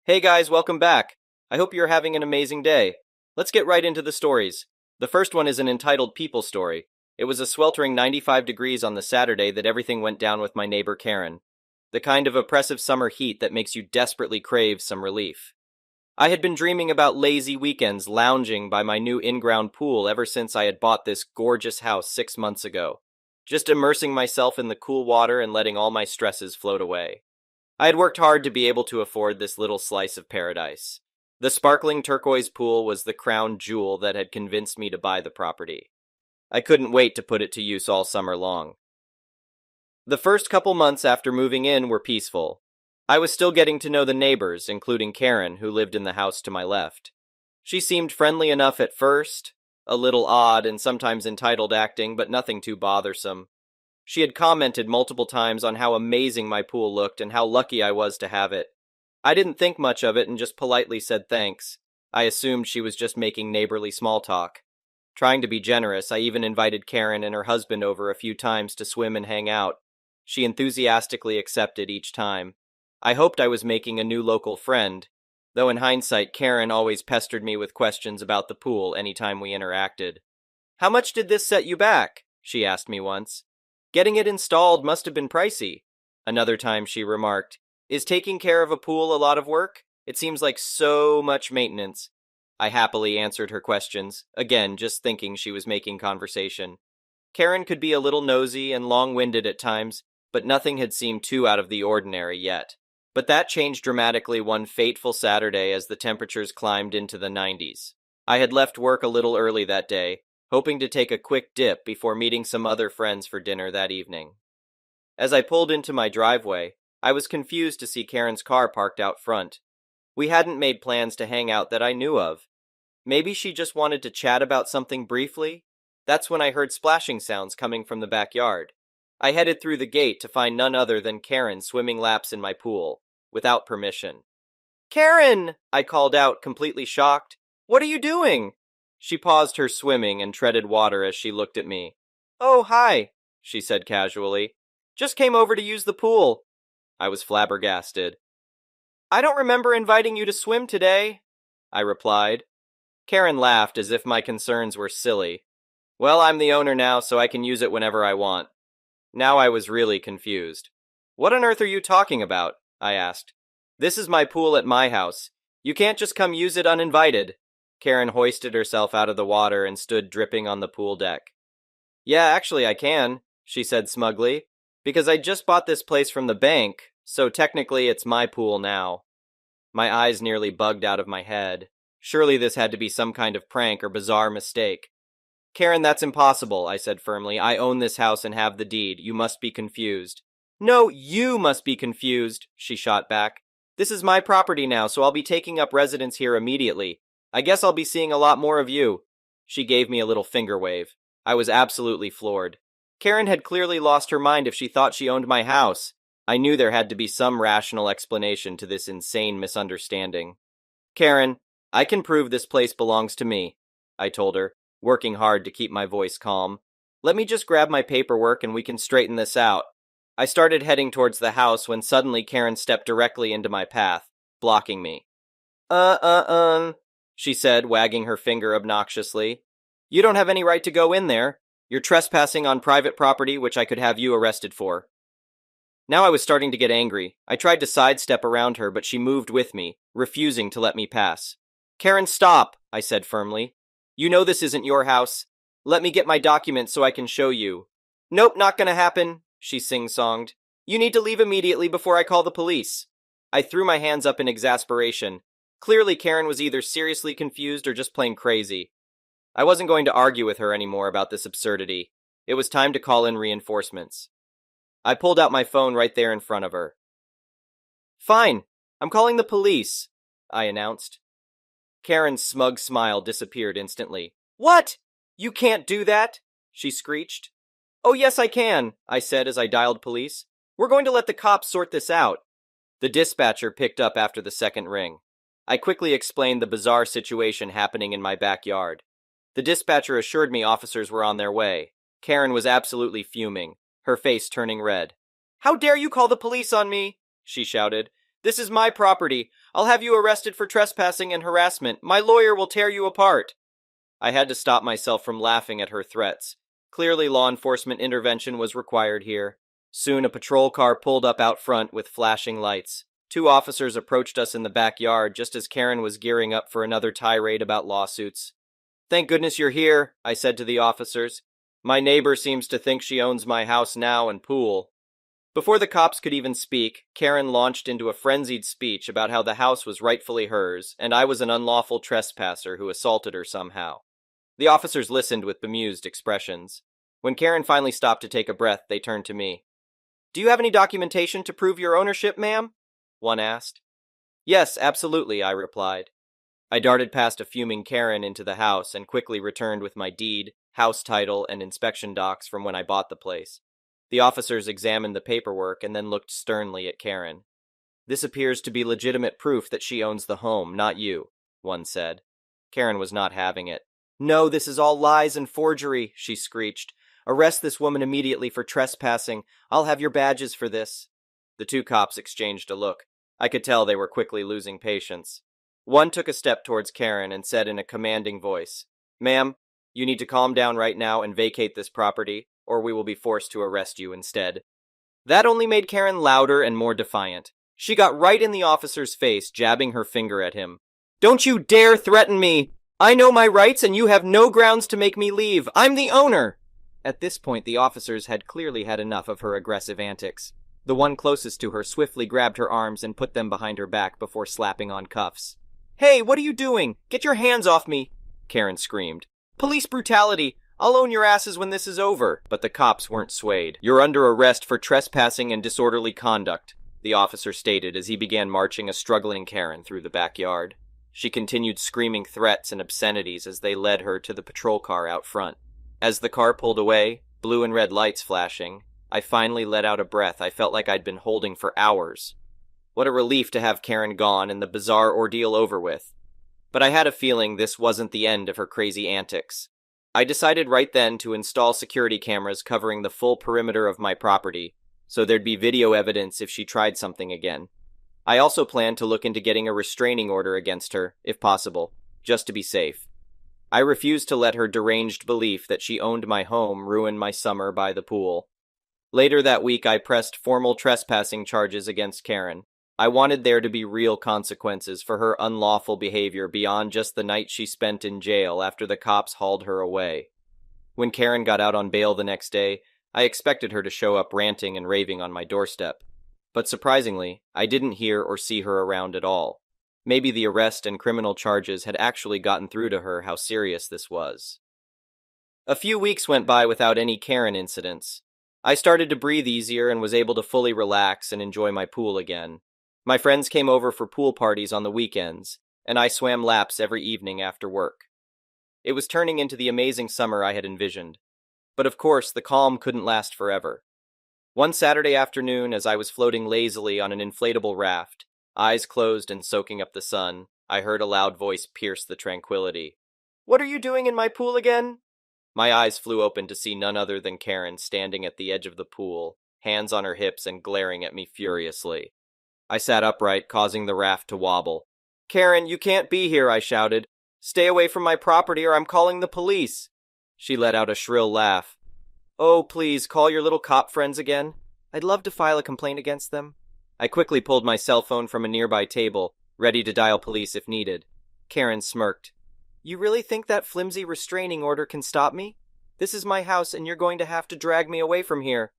Hey guys, welcome back. I hope you're having an amazing day. Let's get right into the stories. The first one is an entitled People story. It was a sweltering 95 degrees on the Saturday that everything went down with my neighbor Karen. The kind of oppressive summer heat that makes you desperately crave some relief. I had been dreaming about lazy weekends lounging by my new in-ground pool ever since I had bought this gorgeous house 6 months ago. Just immersing myself in the cool water and letting all my stresses float away. I had worked hard to be able to afford this little slice of paradise. The sparkling turquoise pool was the crown jewel that had convinced me to buy the property. I couldn't wait to put it to use all summer long. The first couple months after moving in were peaceful. I was still getting to know the neighbors, including Karen, who lived in the house to my left. She seemed friendly enough at first, a little odd and sometimes entitled acting, but nothing too bothersome. She had commented multiple times on how amazing my pool looked and how lucky I was to have it. I didn't think much of it and just politely said thanks. I assumed she was just making neighborly small talk. Trying to be generous, I even invited Karen and her husband over a few times to swim and hang out. She enthusiastically accepted each time. I hoped I was making a new local friend, though in hindsight Karen always pestered me with questions about the pool anytime we interacted. "How much did this set you back?" she asked me once. "Getting it installed must have been pricey." Another time she remarked, "Is taking care of a pool a lot of work? It seems like so much maintenance." I happily answered her questions, again just thinking she was making conversation. Karen could be a little nosy and long-winded at times, but nothing had seemed too out of the ordinary yet. But that changed dramatically one fateful Saturday as the temperatures climbed into the 90s. I had left work a little early that day, hoping to take a quick dip before meeting some other friends for dinner that evening. As I pulled into my driveway, I was confused to see Karen's car parked out front. We hadn't made plans to hang out that I knew of. Maybe she just wanted to chat about something briefly? That's when I heard splashing sounds coming from the backyard. I headed through the gate to find none other than Karen swimming laps in my pool, without permission. "Karen!" I called out, completely shocked. "What are you doing?" She paused her swimming and treaded water as she looked at me. "Oh, hi," she said casually. "Just came over to use the pool." I was flabbergasted. "I don't remember inviting you to swim today," I replied. Karen laughed as if my concerns were silly. "Well, I'm the owner now, so I can use it whenever I want." Now I was really confused. "What on earth are you talking about?" I asked. "This is my pool at my house. You can't just come use it uninvited." Karen hoisted herself out of the water and stood dripping on the pool deck. "Yeah, actually I can," she said smugly, "because I just bought this place from the bank, so technically it's my pool now." My eyes nearly bugged out of my head. Surely this had to be some kind of prank or bizarre mistake. "Karen, that's impossible," I said firmly. "I own this house and have the deed. You must be confused." "No, you must be confused," she shot back. "This is my property now, so I'll be taking up residence here immediately. I guess I'll be seeing a lot more of you." She gave me a little finger wave. I was absolutely floored. Karen had clearly lost her mind if she thought she owned my house. I knew there had to be some rational explanation to this insane misunderstanding. "Karen, I can prove this place belongs to me," I told her, working hard to keep my voice calm. "Let me just grab my paperwork and we can straighten this out." I started heading towards the house when suddenly Karen stepped directly into my path, blocking me. She said, wagging her finger obnoxiously. "You don't have any right to go in there. You're trespassing on private property, which I could have you arrested for." Now I was starting to get angry. I tried to sidestep around her, but she moved with me, refusing to let me pass. "Karen, stop," I said firmly. "You know this isn't your house. Let me get my documents so I can show you." "Nope, not gonna happen," she sing-songed. "You need to leave immediately before I call the police." I threw my hands up in exasperation. Clearly Karen was either seriously confused or just plain crazy. I wasn't going to argue with her anymore about this absurdity. It was time to call in reinforcements. I pulled out my phone right there in front of her. "Fine, I'm calling the police," I announced. Karen's smug smile disappeared instantly. "What? You can't do that," she screeched. "Oh yes I can," I said as I dialed police. "We're going to let the cops sort this out." The dispatcher picked up after the second ring. I quickly explained the bizarre situation happening in my backyard. The dispatcher assured me officers were on their way. Karen was absolutely fuming, her face turning red. "How dare you call the police on me?" she shouted. "This is my property. I'll have you arrested for trespassing and harassment. My lawyer will tear you apart." I had to stop myself from laughing at her threats. Clearly, law enforcement intervention was required here. Soon, a patrol car pulled up out front with flashing lights. Two officers approached us in the backyard just as Karen was gearing up for another tirade about lawsuits. "Thank goodness you're here," I said to the officers. "My neighbor seems to think she owns my house now and pool." Before the cops could even speak, Karen launched into a frenzied speech about how the house was rightfully hers, and I was an unlawful trespasser who assaulted her somehow. The officers listened with bemused expressions. When Karen finally stopped to take a breath, they turned to me. "Do you have any documentation to prove your ownership, ma'am?" one asked. "Yes, absolutely," I replied. I darted past a fuming Karen into the house and quickly returned with my deed, house title, and inspection docs from when I bought the place. The officers examined the paperwork and then looked sternly at Karen. "This appears to be legitimate proof that she owns the home, not you," one said. Karen was not having it. "No, this is all lies and forgery," she screeched. "Arrest this woman immediately for trespassing. I'll have your badges for this." The two cops exchanged a look. I could tell they were quickly losing patience. One took a step towards Karen and said in a commanding voice, "Ma'am, you need to calm down right now and vacate this property, or we will be forced to arrest you instead." That only made Karen louder and more defiant. She got right in the officer's face, jabbing her finger at him. "Don't you dare threaten me! I know my rights and you have no grounds to make me leave. I'm the owner!" At this point, the officers had clearly had enough of her aggressive antics. The one closest to her swiftly grabbed her arms and put them behind her back before slapping on cuffs. "Hey, what are you doing? Get your hands off me!" Karen screamed. "Police brutality! I'll own your asses when this is over." But the cops weren't swayed. "You're under arrest for trespassing and disorderly conduct," the officer stated as he began marching a struggling Karen through the backyard. She continued screaming threats and obscenities as they led her to the patrol car out front. As the car pulled away, blue and red lights flashing, I finally let out a breath I felt like I'd been holding for hours. What a relief to have Karen gone and the bizarre ordeal over with. But I had a feeling this wasn't the end of her crazy antics. I decided right then to install security cameras covering the full perimeter of my property, so there'd be video evidence if she tried something again. I also planned to look into getting a restraining order against her, if possible, just to be safe. I refused to let her deranged belief that she owned my home ruin my summer by the pool. Later that week, I pressed formal trespassing charges against Karen. I wanted there to be real consequences for her unlawful behavior beyond just the night she spent in jail after the cops hauled her away. When Karen got out on bail the next day, I expected her to show up ranting and raving on my doorstep. But surprisingly, I didn't hear or see her around at all. Maybe the arrest and criminal charges had actually gotten through to her how serious this was. A few weeks went by without any Karen incidents. I started to breathe easier and was able to fully relax and enjoy my pool again. My friends came over for pool parties on the weekends, and I swam laps every evening after work. It was turning into the amazing summer I had envisioned. But of course, the calm couldn't last forever. One Saturday afternoon, as I was floating lazily on an inflatable raft, eyes closed and soaking up the sun, I heard a loud voice pierce the tranquility. "What are you doing in my pool again?" My eyes flew open to see none other than Karen standing at the edge of the pool, hands on her hips and glaring at me furiously. I sat upright, causing the raft to wobble. "Karen, you can't be here," I shouted. "Stay away from my property or I'm calling the police." She let out a shrill laugh. "Oh, please, call your little cop friends again. I'd love to file a complaint against them." I quickly pulled my cell phone from a nearby table, ready to dial police if needed. Karen smirked. "You really think that flimsy restraining order can stop me? This is my house and you're going to have to drag me away from here."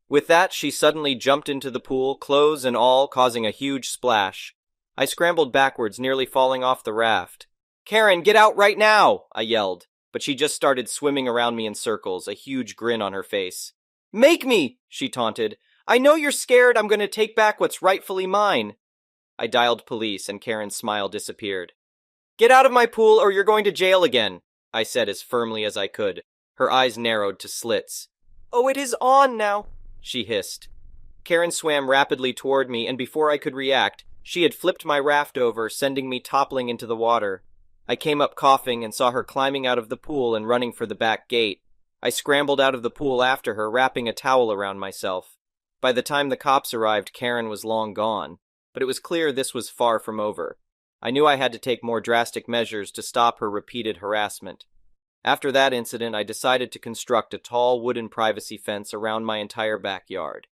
With that, she suddenly jumped into the pool, clothes and all, causing a huge splash. I scrambled backwards, nearly falling off the raft. "Karen, get out right now!" I yelled, but she just started swimming around me in circles, a huge grin on her face. "Make me!" she taunted. "I know you're scared I'm going to take back what's rightfully mine." I dialed police and Karen's smile disappeared. "Get out of my pool or you're going to jail again," I said as firmly as I could. Her eyes narrowed to slits. "Oh, it is on now," she hissed. Karen swam rapidly toward me, and before I could react, she had flipped my raft over, sending me toppling into the water. I came up coughing and saw her climbing out of the pool and running for the back gate. I scrambled out of the pool after her, wrapping a towel around myself. By the time the cops arrived, Karen was long gone, but it was clear this was far from over. I knew I had to take more drastic measures to stop her repeated harassment. After that incident, I decided to construct a tall wooden privacy fence around my entire backyard.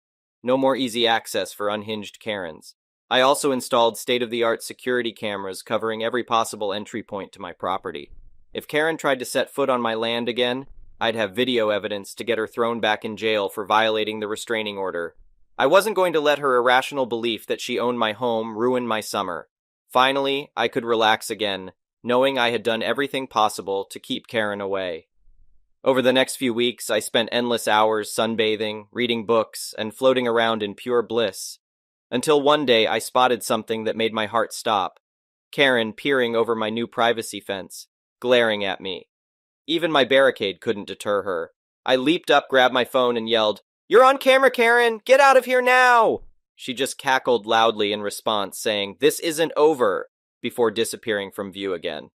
No more easy access for unhinged Karens. I also installed state-of-the-art security cameras covering every possible entry point to my property. If Karen tried to set foot on my land again, I'd have video evidence to get her thrown back in jail for violating the restraining order. I wasn't going to let her irrational belief that she owned my home ruin my summer. Finally, I could relax again, knowing I had done everything possible to keep Karen away. Over the next few weeks, I spent endless hours sunbathing, reading books, and floating around in pure bliss. Until one day I spotted something that made my heart stop. Karen peering over my new privacy fence, glaring at me. Even my barricade couldn't deter her. I leaped up, grabbed my phone, and yelled, "You're on camera, Karen! Get out of here now!" She just cackled loudly in response, saying, "This isn't over," before disappearing from view again.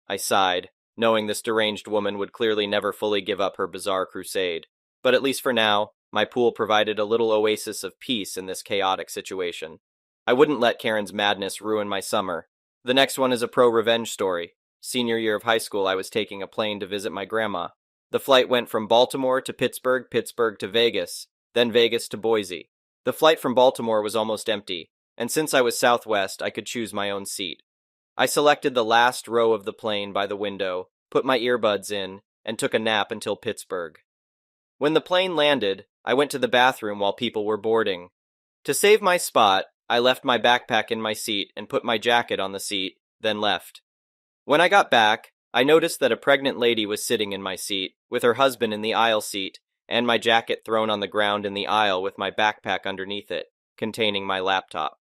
I sighed, knowing this deranged woman would clearly never fully give up her bizarre crusade. But at least for now, my pool provided a little oasis of peace in this chaotic situation. I wouldn't let Karen's madness ruin my summer. The next one is a pro-revenge story. Senior year of high school, I was taking a plane to visit my grandma. The flight went from Baltimore to Pittsburgh, Pittsburgh to Vegas, then Vegas to Boise. The flight from Baltimore was almost empty, and since I was Southwest, I could choose my own seat. I selected the last row of the plane by the window, put my earbuds in, and took a nap until Pittsburgh. When the plane landed, I went to the bathroom while people were boarding. To save my spot, I left my backpack in my seat and put my jacket on the seat, then left. When I got back, I noticed that a pregnant lady was sitting in my seat, with her husband in the aisle seat, and my jacket thrown on the ground in the aisle with my backpack underneath it, containing my laptop.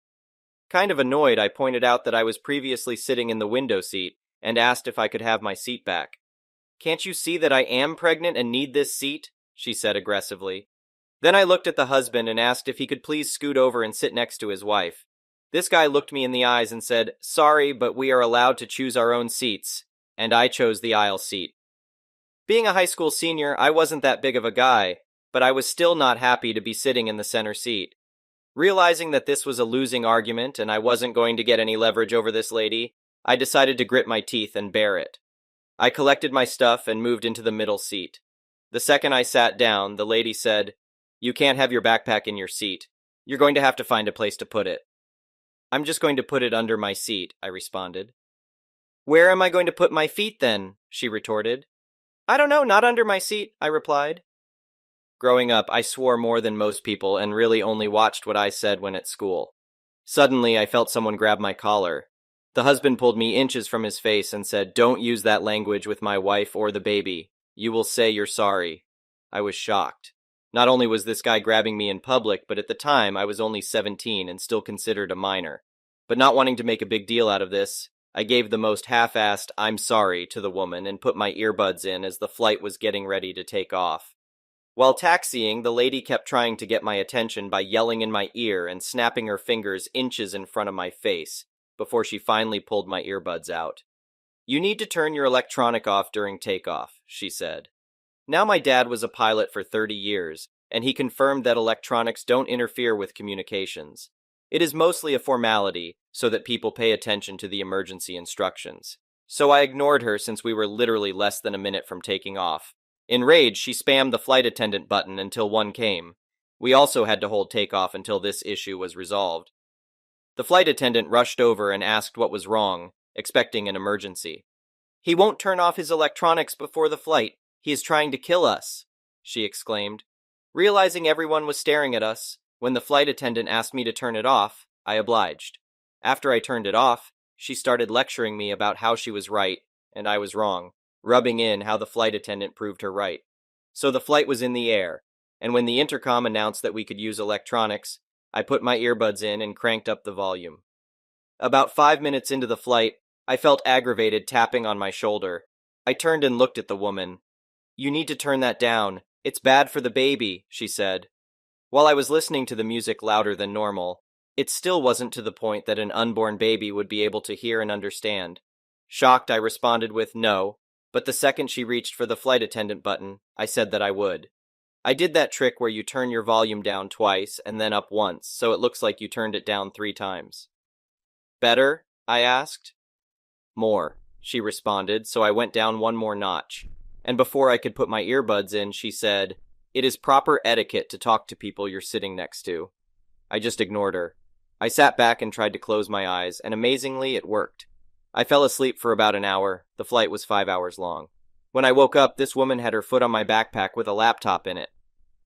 Kind of annoyed, I pointed out that I was previously sitting in the window seat and asked if I could have my seat back. "Can't you see that I am pregnant and need this seat?" she said aggressively. Then I looked at the husband and asked if he could please scoot over and sit next to his wife. This guy looked me in the eyes and said, "Sorry, but we are allowed to choose our own seats," and I chose the aisle seat. Being a high school senior, I wasn't that big of a guy, but I was still not happy to be sitting in the center seat. Realizing that this was a losing argument and I wasn't going to get any leverage over this lady, I decided to grit my teeth and bear it. I collected my stuff and moved into the middle seat. The second I sat down, the lady said, "You can't have your backpack in your seat. You're going to have to find a place to put it." "I'm just going to put it under my seat," I responded. "Where am I going to put my feet then?" she retorted. "I don't know, not under my seat," I replied. Growing up, I swore more than most people and really only watched what I said when at school. Suddenly, I felt someone grab my collar. The husband pulled me inches from his face and said, "Don't use that language with my wife or the baby. You will say you're sorry." I was shocked. Not only was this guy grabbing me in public, but at the time I was only 17 and still considered a minor. But not wanting to make a big deal out of this, I gave the most half-assed "I'm sorry" to the woman and put my earbuds in as the flight was getting ready to take off. While taxiing, the lady kept trying to get my attention by yelling in my ear and snapping her fingers inches in front of my face, before she finally pulled my earbuds out. "You need to turn your electronic off during takeoff," she said. Now my dad was a pilot for 30 years, and he confirmed that electronics don't interfere with communications. It is mostly a formality, so that people pay attention to the emergency instructions. So I ignored her since we were literally less than a minute from taking off. Enraged, she spammed the flight attendant button until one came. We also had to hold takeoff until this issue was resolved. The flight attendant rushed over and asked what was wrong, expecting an emergency. "He won't turn off his electronics before the flight. He is trying to kill us," she exclaimed. Realizing everyone was staring at us, when the flight attendant asked me to turn it off, I obliged. After I turned it off, she started lecturing me about how she was right, and I was wrong, rubbing in how the flight attendant proved her right. So the flight was in the air, and when the intercom announced that we could use electronics, I put my earbuds in and cranked up the volume. About 5 minutes into the flight, I felt aggravated tapping on my shoulder. I turned and looked at the woman. "You need to turn that down. It's bad for the baby," she said. While I was listening to the music louder than normal, it still wasn't to the point that an unborn baby would be able to hear and understand. Shocked, I responded with no, but the second she reached for the flight attendant button, I said that I would. I did that trick where you turn your volume down twice and then up once, so it looks like you turned it down 3 times. "Better?" I asked. More, she responded, so I went down one more notch. And before I could put my earbuds in, she said, "It is proper etiquette to talk to people you're sitting next to." I just ignored her. I sat back and tried to close my eyes, and amazingly, it worked. I fell asleep for about an hour. The flight was 5 hours long. When I woke up, this woman had her foot on my backpack with a laptop in it.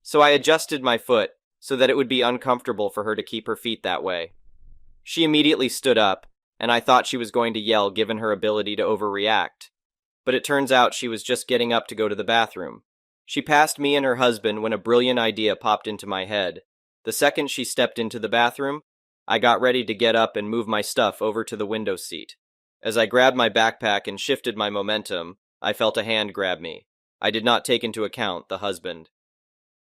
So I adjusted my foot so that it would be uncomfortable for her to keep her feet that way. She immediately stood up, and I thought she was going to yell given her ability to overreact. But it turns out she was just getting up to go to the bathroom. She passed me and her husband when a brilliant idea popped into my head. The second she stepped into the bathroom, I got ready to get up and move my stuff over to the window seat. As I grabbed my backpack and shifted my momentum, I felt a hand grab me. I did not take into account the husband.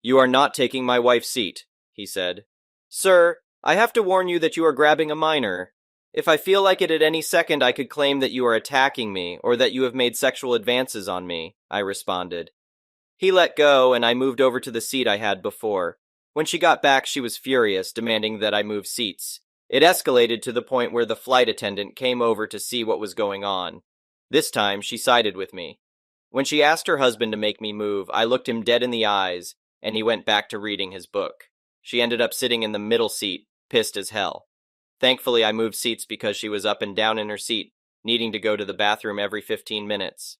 "You are not taking my wife's seat," he said. "Sir, I have to warn you that you are grabbing a minor. If I feel like it at any second, I could claim that you are attacking me or that you have made sexual advances on me," I responded. He let go, and I moved over to the seat I had before. When she got back, she was furious, demanding that I move seats. It escalated to the point where the flight attendant came over to see what was going on. This time, she sided with me. When she asked her husband to make me move, I looked him dead in the eyes, and he went back to reading his book. She ended up sitting in the middle seat, pissed as hell. Thankfully, I moved seats because she was up and down in her seat, needing to go to the bathroom every 15 minutes.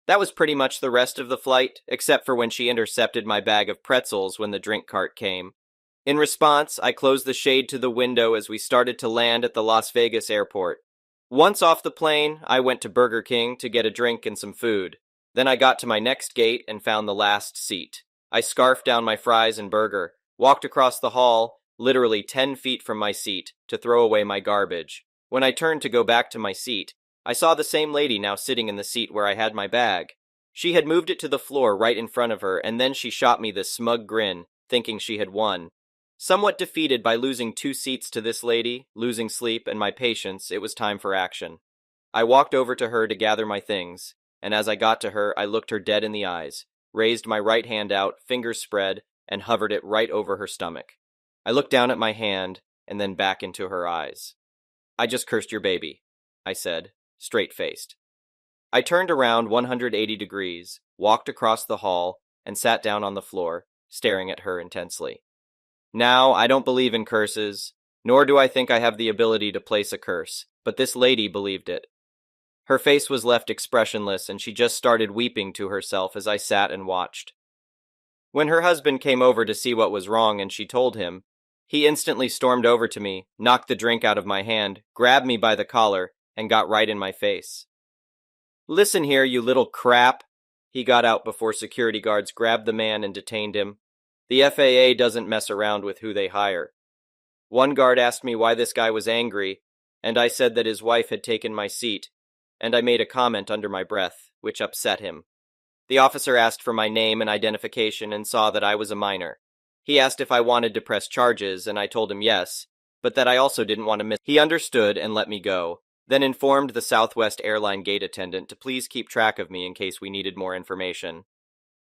That was pretty much the rest of the flight, except for when she intercepted my bag of pretzels when the drink cart came. In response, I closed the shade to the window as we started to land at the Las Vegas airport. Once off the plane, I went to Burger King to get a drink and some food. Then I got to my next gate and found the last seat. I scarfed down my fries and burger, walked across the hall, literally 10 feet from my seat, to throw away my garbage. When I turned to go back to my seat, I saw the same lady now sitting in the seat where I had my bag. She had moved it to the floor right in front of her, and then she shot me this smug grin, thinking she had won. Somewhat defeated by losing 2 seats to this lady, losing sleep, and my patience, it was time for action. I walked over to her to gather my things, and as I got to her, I looked her dead in the eyes, raised my right hand out, fingers spread, and hovered it right over her stomach. I looked down at my hand, and then back into her eyes. "I just cursed your baby," I said, straight-faced. I turned around 180 degrees, walked across the hall, and sat down on the floor, staring at her intensely. Now, I don't believe in curses, nor do I think I have the ability to place a curse, but this lady believed it. Her face was left expressionless, and she just started weeping to herself as I sat and watched. When her husband came over to see what was wrong and she told him, he instantly stormed over to me, knocked the drink out of my hand, grabbed me by the collar, and got right in my face. "Listen here, you little crap." He got out before security guards grabbed the man and detained him. The FAA doesn't mess around with who they hire. One guard asked me why this guy was angry, and I said that his wife had taken my seat, and I made a comment under my breath, which upset him. The officer asked for my name and identification and saw that I was a minor. He asked if I wanted to press charges, and I told him yes, but that I also didn't want to miss. He understood and let me go, then informed the Southwest airline gate attendant to please keep track of me in case we needed more information.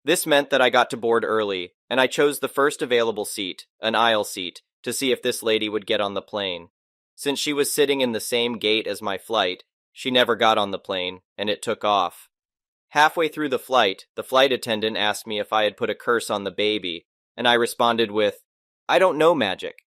This meant that I got to board early, and I chose the first available seat, an aisle seat, to see if this lady would get on the plane. Since she was sitting in the same gate as my flight, she never got on the plane, and it took off. Halfway through the flight attendant asked me if I had put a curse on the baby, and I responded with, "I don't know magic."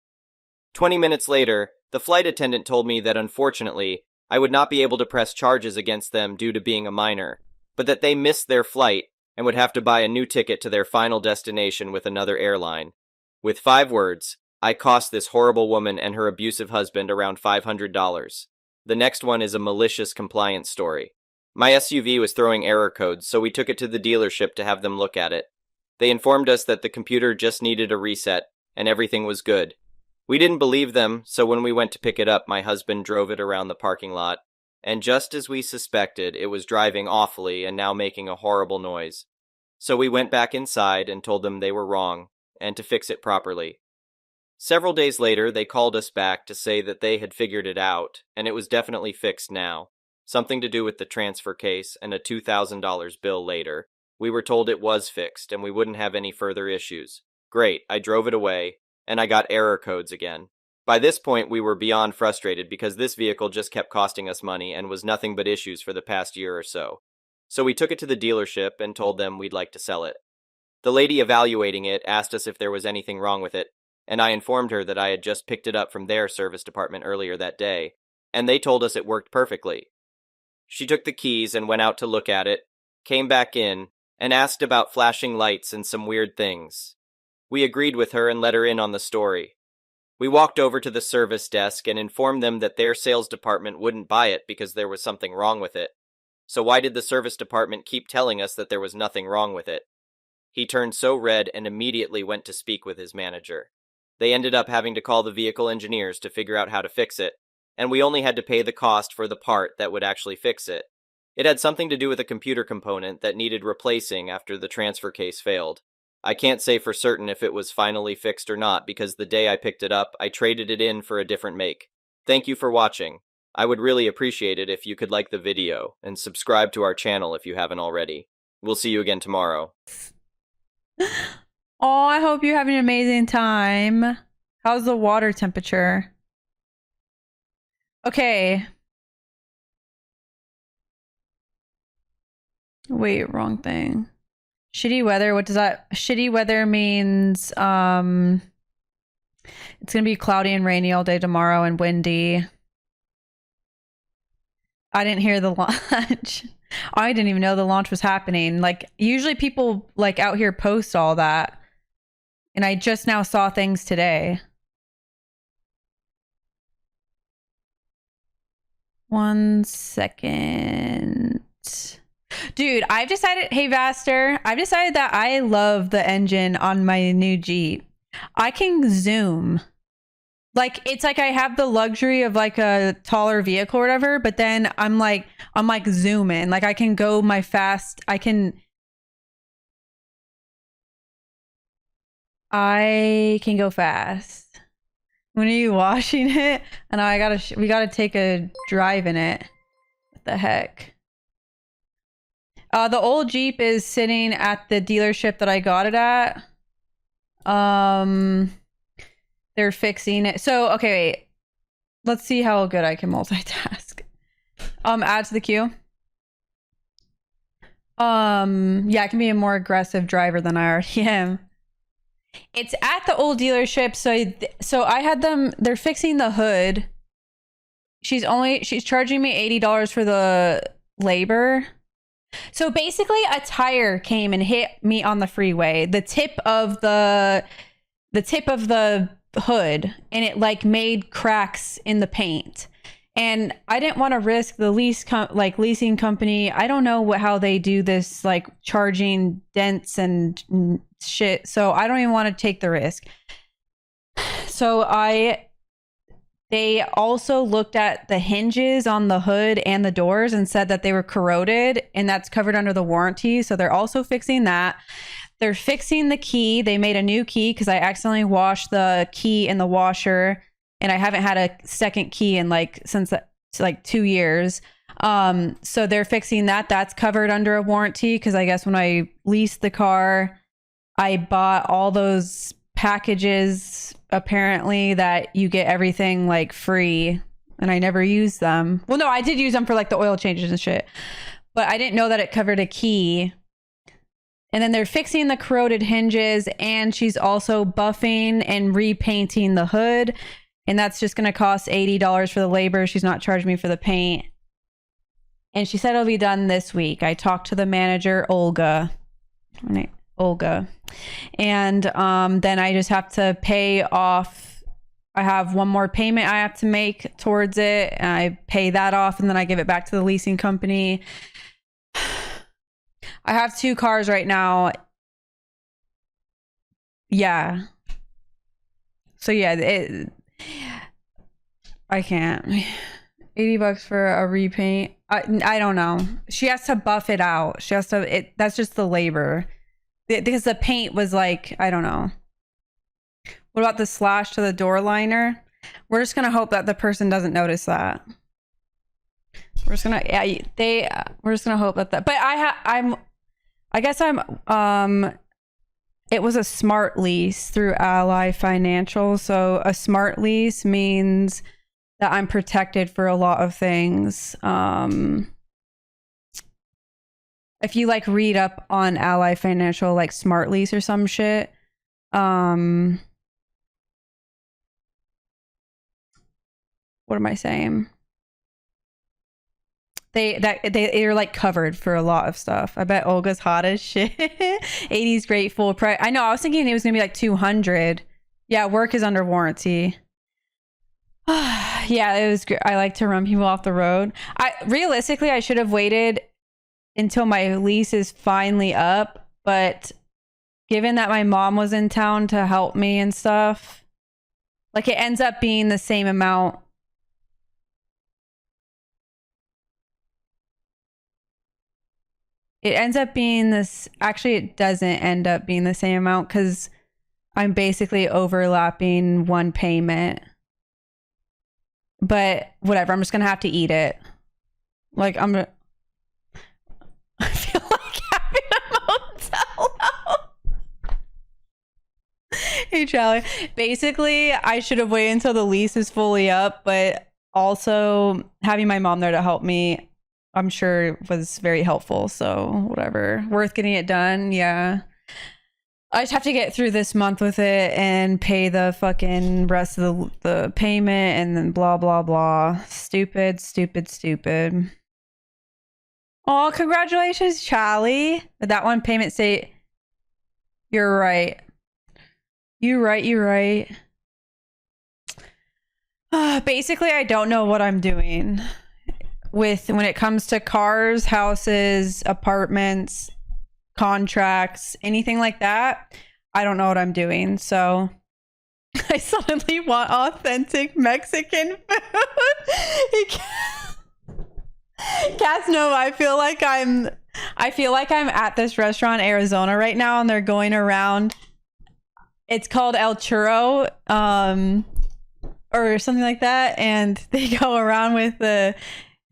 20 minutes later, the flight attendant told me that unfortunately, I would not be able to press charges against them due to being a minor, but that they missed their flight and would have to buy a new ticket to their final destination with another airline. With 5 words, I cost this horrible woman and her abusive husband around $500. The next one is a malicious compliance story. My SUV was throwing error codes, so we took it to the dealership to have them look at it. They informed us that the computer just needed a reset, and everything was good. We didn't believe them, so when we went to pick it up, my husband drove it around the parking lot, and just as we suspected, it was driving awfully and now making a horrible noise. So we went back inside and told them they were wrong, and to fix it properly. Several days later, they called us back to say that they had figured it out, and it was definitely fixed now. Something to do with the transfer case and a $2,000 bill later. We were told it was fixed and we wouldn't have any further issues. Great, I drove it away, and I got error codes again. By this point, we were beyond frustrated because this vehicle just kept costing us money and was nothing but issues for the past year or so. So we took it to the dealership and told them we'd like to sell it. The lady evaluating it asked us if there was anything wrong with it, and I informed her that I had just picked it up from their service department earlier that day, and they told us it worked perfectly. She took the keys and went out to look at it, came back in, and asked about flashing lights and some weird things. We agreed with her and let her in on the story. We walked over to the service desk and informed them that their sales department wouldn't buy it because there was something wrong with it. So why did the service department keep telling us that there was nothing wrong with it? He turned so red and immediately went to speak with his manager. They ended up having to call the vehicle engineers to figure out how to fix it, and we only had to pay the cost for the part that would actually fix it. It had something to do with a computer component that needed replacing after the transfer case failed. I can't say for certain if it was finally fixed or not because the day I picked it up, I traded it in for a different make. Thank you for watching. I would really appreciate it if you could like the video and subscribe to our channel if you haven't already. We'll see you again tomorrow. Oh, I hope you're having an amazing time. How's the water temperature? Okay. Wait, wrong thing. Shitty weather. What does that? Shitty weather means it's gonna be cloudy and rainy all day tomorrow and windy. I didn't hear the launch. I didn't even know the launch was happening. Like usually people like out here post all that. And I just now saw things today. 1 second. Dude, I've decided, hey Vaster, I've decided that I love the engine on my new Jeep. I can zoom. Like, it's like I have the luxury of like a taller vehicle or whatever, but then I'm like zooming. Like I can go my fast, I can go fast. When are you washing it? And we gotta take a drive in it. What the heck? The old Jeep is sitting at the dealership that I got it at. They're fixing it. So, okay, wait. Let's see how good I can multitask. Add to the queue. Yeah, I can be a more aggressive driver than I already am. It's at the old dealership, so I had them, they're fixing the hood. She's charging me $80 for the labor. So basically a tire came and hit me on the freeway, the tip of the hood, and it like made cracks in the paint. And I didn't want to risk the leasing company. I don't know how they do this, like charging dents and shit. So I don't even want to take the risk. So they also looked at the hinges on the hood and the doors and said that they were corroded, and that's covered under the warranty. So they're also fixing that. They're fixing the key. They made a new key because I accidentally washed the key in the washer, and I haven't had a second key in since 2 years. So they're fixing that. That's covered under a warranty because I guess when I leased the car, I bought all those packages apparently that you get everything like free, and I never used them. Well, no, I did use them for like the oil changes and shit, but I didn't know that it covered a key. And then they're fixing the corroded hinges, and she's also buffing and repainting the hood. And that's just going to cost $80 for the labor. She's not charging me for the paint. And she said it'll be done this week. I talked to the manager, Olga. And then I just have to pay off. I have one more payment I have to make towards it. And I pay that off, and then I give it back to the leasing company. I have 2 cars right now. Yeah. So yeah, I can't. $80 for a repaint. I don't know. She has to buff it out. She has to. That's just the labor, because the paint was like, I don't know. What about the slash to the door liner? We're just gonna hope that the person doesn't notice that. We're just gonna. We're just gonna hope that. But I guess I'm. It was a smart lease through Ally Financial. So a smart lease means that I'm protected for a lot of things. If you like read up on Ally Financial, like smart lease or some shit, what am I saying? They're like covered for a lot of stuff. I bet Olga's hot as shit. 80's great full price. I know. I was thinking it was gonna be like 200. Yeah, work is under warranty. Yeah, it was. I like to run people off the road. Realistically, I should have waited until my lease is finally up. But given that my mom was in town to help me and stuff, like it ends up being the same amount. It ends up being this. Actually, it doesn't end up being the same amount because I'm basically overlapping one payment. But whatever, I'm just gonna have to eat it. Like I feel like having a motel now. Hey Charlie. Basically, I should have waited until the lease is fully up, but also having my mom there to help me, I'm sure was very helpful. So whatever. Worth getting it done. Yeah. I just have to get through this month with it and pay the fucking rest of the payment and then blah, blah, blah. Stupid, stupid, stupid. Oh, congratulations, Charlie. That one payment say, you're right. You're right. Basically, I don't know what I'm doing when it comes to cars, houses, apartments, contracts, anything like that. I don't know what I'm doing. So I suddenly want authentic Mexican food. Cats know I feel like I'm at this restaurant in Arizona right now and they're going around. It's called El Churro, or something like that, and they go around with the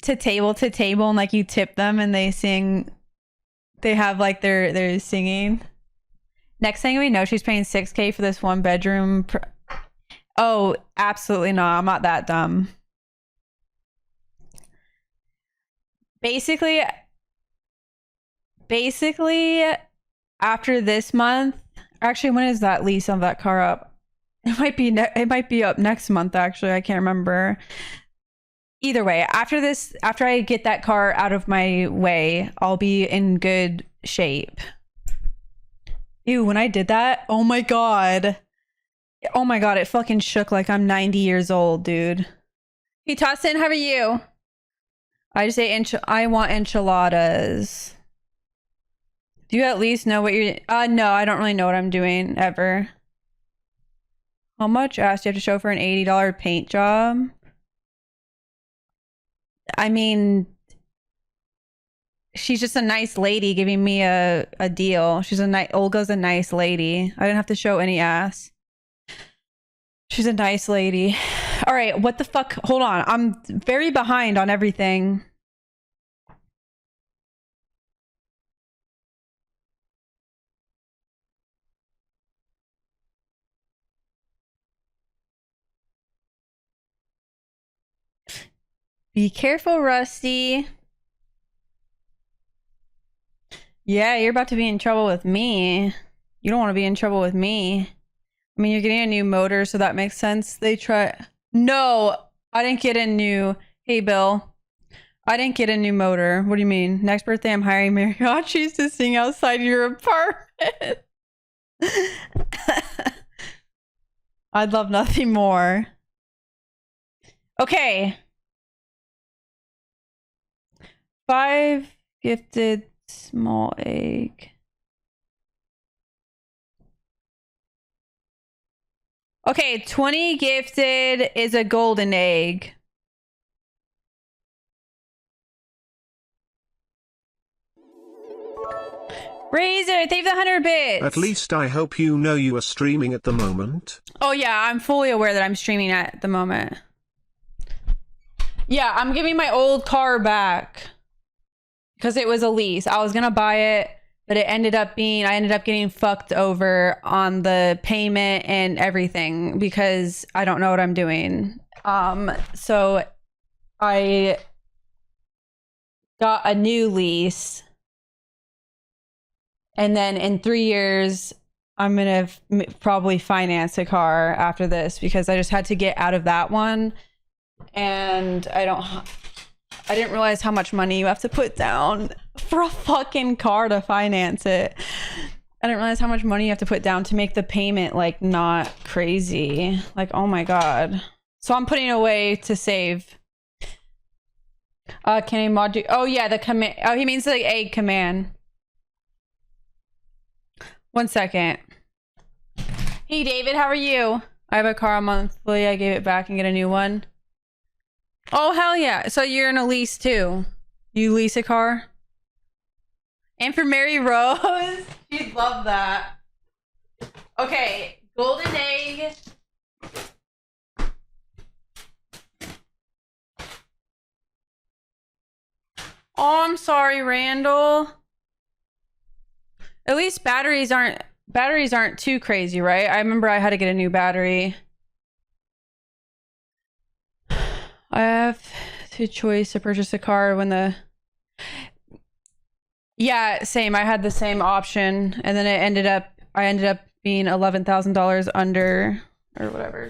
to table and like you tip them and they sing. They have like they're singing. Next thing we know, she's paying $6,000 for this one bedroom. Oh, absolutely not. I'm not that dumb. Basically, after this month, actually, when is that lease on that car up? It might be up next month. Actually, I can't remember. Either way, after I get that car out of my way, I'll be in good shape. Ew, when I did that, oh my god, it fucking shook like I'm 90 years old, dude. Hey Tossin, how are you? I just ate I want enchiladas. Do you at least know what you're... no, I don't really know what I'm doing, ever. How much ass do you have to show for an $80 paint job? I mean, she's just a nice lady giving me a deal. Olga's a nice lady. I didn't have to show any ass. She's a nice lady. All right, what the fuck? Hold on. I'm very behind on everything. Be careful, Rusty. Yeah, you're about to be in trouble with me. You don't want to be in trouble with me. I mean, you're getting a new motor, so that makes sense. No, I didn't get a new... Hey, Bill. I didn't get a new motor. What do you mean? Next birthday, I'm hiring mariachis to sing outside your apartment. I'd love nothing more. Okay. 5 gifted small egg. Okay, 20 gifted is a golden egg. Razor, thank you for the 100 bits. At least I hope you know you are streaming at the moment. Oh yeah, I'm fully aware that I'm streaming at the moment. Yeah, I'm giving my old car back. Because it was a lease. I was going to buy it but I ended up getting fucked over on the payment and everything because I don't know what I'm doing. So I got a new lease, and then in 3 years I'm gonna probably finance a car after this because I just had to get out of that one, and I didn't realize how much money you have to put down for a fucking car to finance it. I didn't realize how much money you have to put down to make the payment like not crazy. Like, oh my god. So I'm putting away to save. Can a mod do? Oh yeah, the command. Oh, he means like a command. 1 second. Hey David, how are you? I have a car monthly. I gave it back and get a new one. Oh hell yeah! So you're in a lease too? You lease a car? And for Mary Rose, she'd love that. Okay, golden egg. Oh, I'm sorry, Randall. At least batteries aren't too crazy, right? I remember I had to get a new battery. I have the choice to purchase a car when the... Yeah, same. I had the same option, and then I ended up being $11,000 under or whatever.